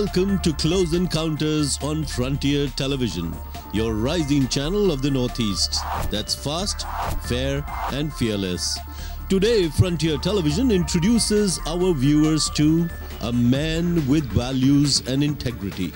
Welcome to Close Encounters on Frontier Television, your rising channel of the Northeast. That's fast, fair and fearless. Today, Frontier Television introduces our viewers to a man with values and integrity.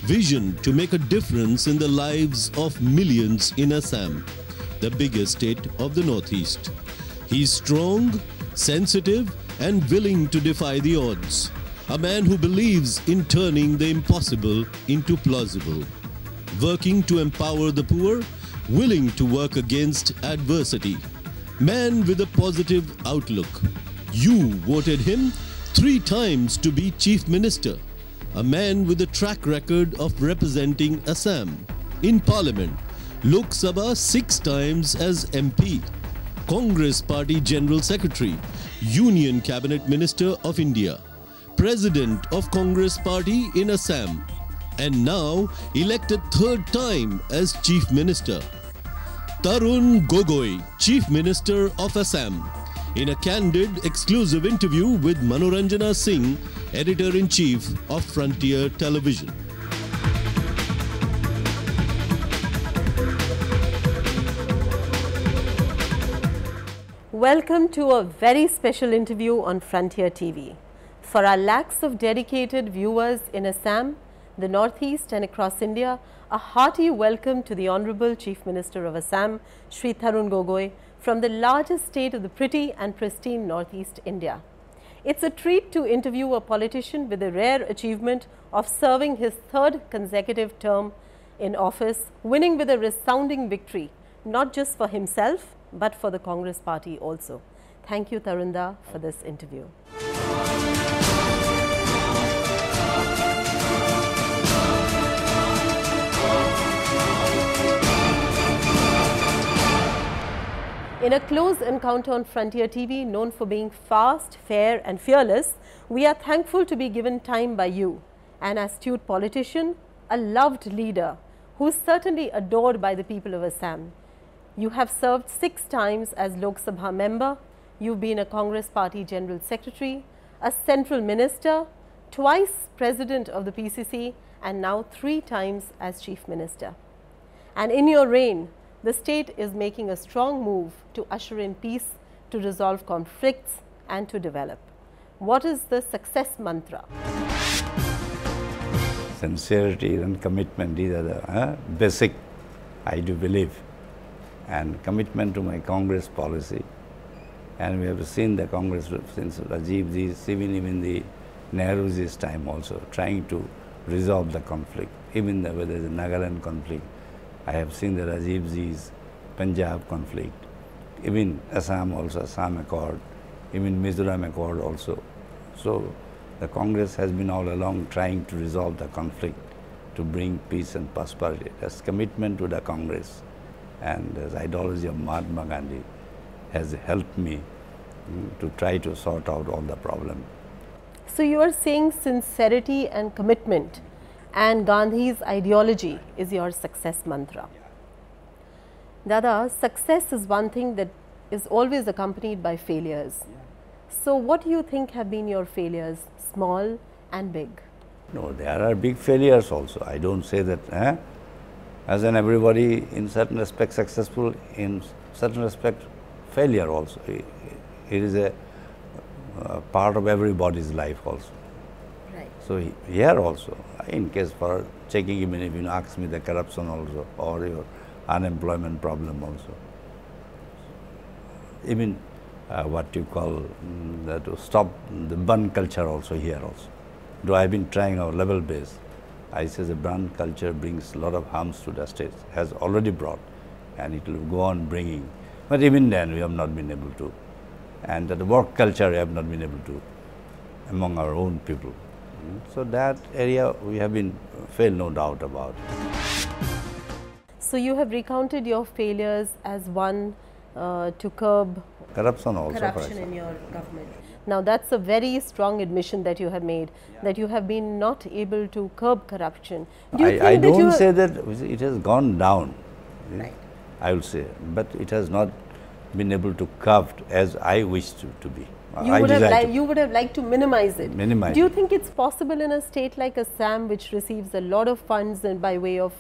Vision to make a difference in the lives of millions in Assam, the biggest state of the Northeast. He's strong, sensitive and willing to defy the odds. A man who believes in turning the impossible into plausible. Working to empower the poor, willing to work against adversity. Man with a positive outlook. You voted him 3 times to be Chief Minister. A man with a track record of representing Assam. In Parliament, Lok Sabha 6 times as MP. Congress Party General Secretary, Union Cabinet Minister of India. President of Congress Party in Assam, and now elected 3rd time as Chief Minister. Tarun Gogoi, Chief Minister of Assam, in a candid, exclusive interview with Manoranjana Sinh, Editor-in-Chief of Frontier Television. Welcome to a very special interview on Frontier TV. For our lakhs of dedicated viewers in Assam, the Northeast and across India, a hearty welcome to the Honorable Chief Minister of Assam, Shri Tarun Gogoi, from the largest state of the pretty and pristine Northeast India. It's a treat to interview a politician with the rare achievement of serving his 3rd consecutive term in office, winning with a resounding victory, not just for himself, but for the Congress Party also. Thank you, Tarunda, for this interview. In a close encounter on Frontier TV, known for being fast, fair and fearless, we are thankful to be given time by you, an astute politician, a loved leader who is certainly adored by the people of Assam. You have served 6 times as Lok Sabha member, you've been a Congress Party General Secretary, a Central Minister, twice President of the PCC and now 3 times as Chief Minister. And in your reign, the state is making a strong move to usher in peace, to resolve conflicts and to develop. What is the success mantra? Sincerity and commitment, these are the basic, I do believe, and commitment to my Congress policy. And we have seen the Congress since Rajiv Ji's, even the Nehru's time also, trying to resolve the conflict, even whether the Nagaland conflict. I have seen the Rajiv Ji's Punjab conflict, even Assam also, Assam Accord, even Mizoram Accord also. So the Congress has been all along trying to resolve the conflict, to bring peace and prosperity. That's commitment to the Congress. And the ideology of Mahatma Gandhi has helped me to try to sort out all the problems. So you are saying sincerity and commitment and Gandhi's ideology is your success mantra. Dada, success is one thing that is always accompanied by failures. So what do you think have been your failures, small and big? No, there are big failures also. I don't say that, as in everybody in certain respect successful, in certain respect failure also. It is a part of everybody's life also. Right. So here also, in case for checking, even if you ask me the corruption also, or your unemployment problem also, even what you call to stop the bun culture also here also. Though I have been trying our level base, I say the bun culture brings a lot of harms to the state, has already brought, and it will go on bringing. But even then we have not been able to, and the work culture we have not been able to among our own people. So that area we have been failed, no doubt about it. So you have recounted your failures as one to curb corruption also. Corruption in your government. Now that's a very strong admission that you have made, that you have been not able to curb corruption. Do you think I that don't say that it has gone down, right. I will say, but it has not been able to curb as I wish to be. You would have liked to minimize it. Minimize. Do you think it's possible in a state like Assam, which receives a lot of funds and by way of,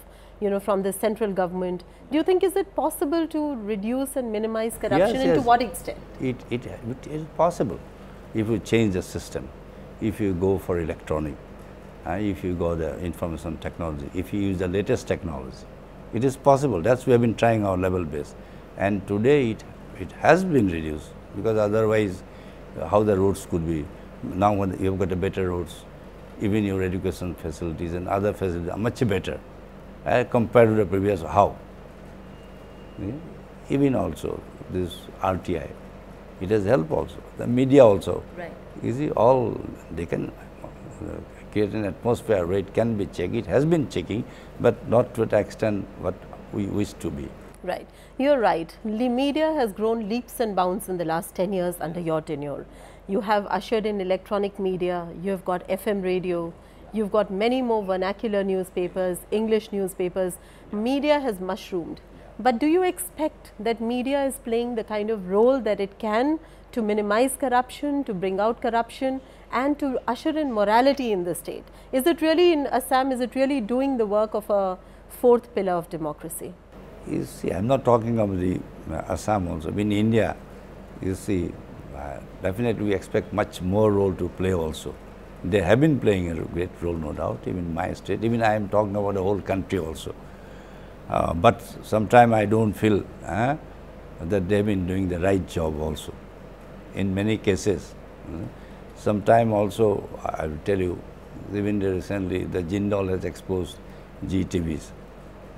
from the central government? Do you think is it possible to reduce and minimize corruption, and to what extent? It is possible if you change the system, if you go for electronic, if you go the information technology, if you use the latest technology. It is possible. That's we have been trying our level best, and today it has been reduced, because otherwise how the roads could be. Now when you have got the better roads, even your education facilities and other facilities are much better compared to the previous. How? Yeah. Even also this RTI, it has helped also. The media also. Right. You see, all they can create an atmosphere where it can be checked. It has been checking, but not to the extent what we wish to be. Right. You're right. The media has grown leaps and bounds in the last 10 years under your tenure. You have ushered in electronic media, you have got FM radio, you've got many more vernacular newspapers, English newspapers. Media has mushroomed. But do you expect that media is playing the kind of role that it can to minimize corruption, to bring out corruption, and to usher in morality in the state? Is it really in Assam, is it really doing the work of a fourth pillar of democracy? You see, I'm not talking of the Assam also. In India, you see, definitely we expect much more role to play also. They have been playing a great role, no doubt, even in my state. Even I am talking about the whole country also. But sometimes I don't feel that they've been doing the right job also. In many cases, sometimes also, I will tell you, even recently the Jindal has exposed GTVs.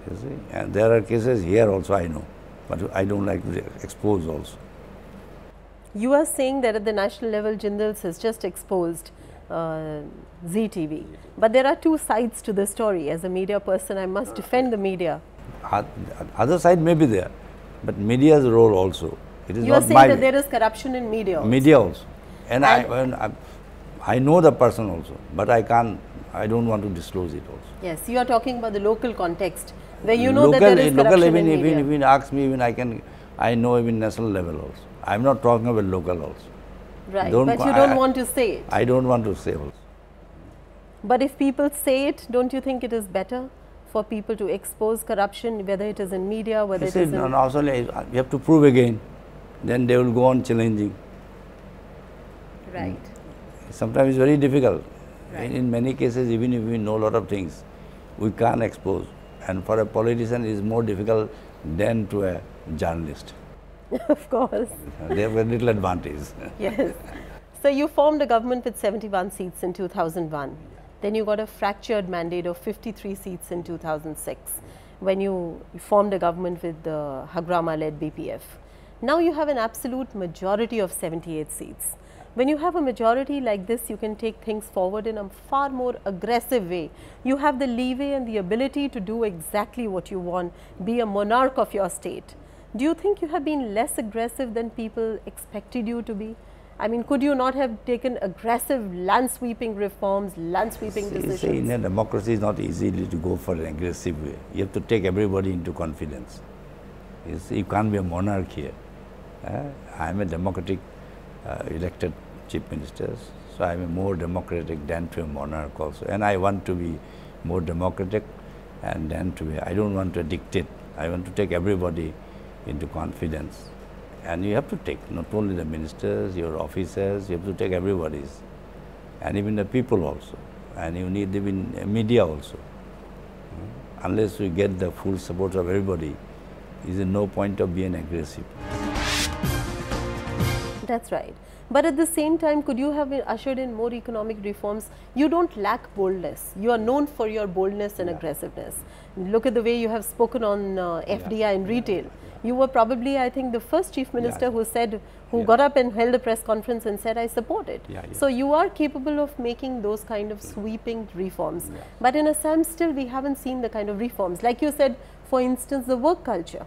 You see? And there are cases here also, I know, but I don't like to expose also. You are saying that at the national level, Jindal has just exposed ZTV. But there are two sides to the story. As a media person, I must defend the media. Other side may be there, but media's role also. It is you are not saying that there is corruption in media also. Media also. And I know the person also, but I don't want to disclose it also. Yes, you are talking about the local context, where you know that there is corruption in media. Even ask me, even I know even national level also. I am not talking about local also. Right, but you don't want to say it. I don't want to say also. But if people say it, don't you think it is better for people to expose corruption, whether it is in media, whether it is in... No, also you have to prove again, then they will go on challenging. Right. Sometimes it's very difficult. Right. In many cases, even if we know a lot of things, we can't expose. And for a politician, it is more difficult than to a journalist. Of course. They have a little advantage. Yes. So you formed a government with 71 seats in 2001. Then you got a fractured mandate of 53 seats in 2006 when you formed a government with the Hagrama-led BPF. Now you have an absolute majority of 78 seats. When you have a majority like this, you can take things forward in a far more aggressive way. You have the leeway and the ability to do exactly what you want, be a monarch of your state. Do you think you have been less aggressive than people expected you to be? I mean, could you not have taken aggressive land-sweeping reforms, land-sweeping decisions? See, in a democracy, it's not easy to go for an aggressive way. You have to take everybody into confidence. You see, you can't be a monarch here. I am a democratic elected chief minister, so I am more democratic than to a monarch also. And I want to be more democratic and than to be, I don't want to dictate. I want to take everybody into confidence. And you have to take not only the ministers, your officers, you have to take everybody's, and even the people also. And you need even media also. Unless we get the full support of everybody, is no point of being aggressive. That's right. But at the same time, could you have ushered in more economic reforms? You don't lack boldness. You are known for your boldness and aggressiveness. Look at the way you have spoken on FDI in retail. You were probably, I think, the first chief minister who said, who got up and held a press conference and said, I support it. So you are capable of making those kind of sweeping reforms. But in Assam, still we haven't seen the kind of reforms. Like you said, for instance, the work culture.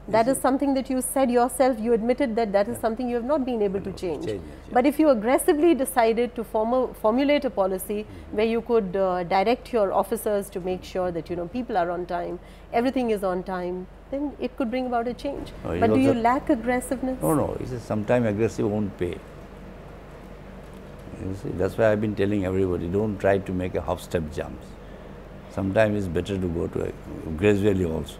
That is something that you said yourself, you admitted that that is something you have not been able to change. But if you aggressively decided to formulate a policy where you could direct your officers to make sure that, you know, people are on time, everything is on time, then it could bring about a change. But do you lack aggressiveness? No, no. Sometimes aggressive won't pay. You see, that's why I've been telling everybody, don't try to make a hop-step jumps. Sometimes it's better to go to gradually also.